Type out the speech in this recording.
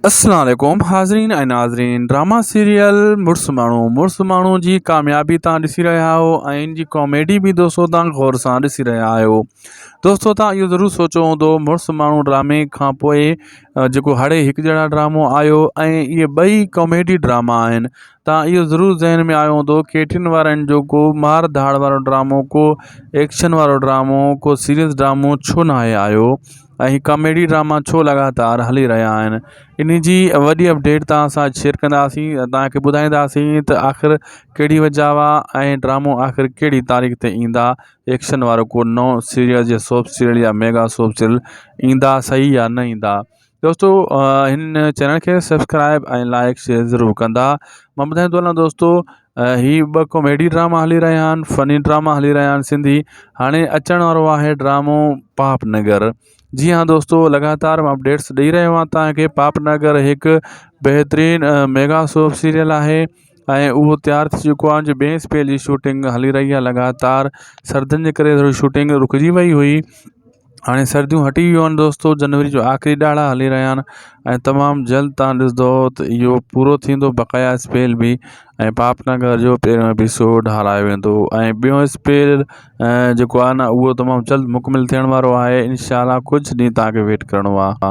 अस्सलाम वालेकुम हाज़रीन ऐं नाज़रीन। ड्रामा सीरियल मुड़ुस माण्हू जी कामयाबी तव्हां ॾिसी रहिया आहियो ऐं इन जी कॉमेडी भी दोस्तों तव्हां गौर सां ॾिसी रहिया आहियो। दोस्तों तव्हां इहो ज़रूरु सोचियो हूंदो मुड़ुस माण्हू ड्रामे खां पोइ जेको हाणे हिकु जहिड़ा ड्रामो आयो ऐं इहे ॿई कॉमेडी ड्रामा आहिनि। तव्हां इहो ज़रूरु ज़हन में आयो हूंदो की टिनि वारनि जो को मार धाड़ वारो ड्रामो, को एक्शन वारो ड्रामो, को सीरियस ड्रामो छो न आहे आयो ऐं हीअ कॉमेडी ड्रामा छो लगातार हली रहिया आहिनि। इन जी वॾी अपडेट तव्हां सां शेयर कंदासीं, तव्हांखे ॿुधाईंदासीं त आख़िर कहिड़ी वजह आहे ऐं ड्रामो आख़िर कहिड़ी तारीख़ ते ईंदा। एक्शन वारो को नओं सीरियल या सोप सीरियल या मेगा सोप सीरियल ईंदा सही या न ईंदा। दोस्तों हिन चैनल खे सब्सक्राइब ऐं लाइक शेयर ज़रूरु कंदा। मां ॿुधाईंदो हलां दोस्तों हीअ ॿ कॉमेडी ड्रामा हली रहिया आहिनि, फ़नी ड्रामा हली रहिया आहिनि सिंधी। हाणे अचण वारो आहे ड्रामो पापनगर। जी हाँ दोस्तों, लगातार मां अपडेट्स ॾेई रहियो आहियां तव्हांखे। पापनगर हिकु बहितरीनु मेगा सोप सीरियल आहे ऐं उहो तयारु थी चुको आहे। जो ॿिएं स्पेल जी शूटिंग हली रही आहे लगातार। सर्दियुनि जे करे थोरी शूटिंग रुकिजी वई हुई, हाणे सर्दियूं हटी वियूं आहिनि दोस्तों। जनवरी जो आख़िरी ॾाढ़ा हली रहिया आहिनि ऐं तमामु जल्द तव्हां ॾिसंदो त इहो पूरो थींदो बक़ाया स्पेल बि, ऐं पापनगर जो पहिरियों एपिसोड हलायो वेंदो ऐं ॿियों स्पेल जेको आहे न उहो तमामु जल्द मुकमिल थियण वारो आहे। इंशाअल्लाह कुझु ॾींहं तव्हांखे वेट करिणो आहे।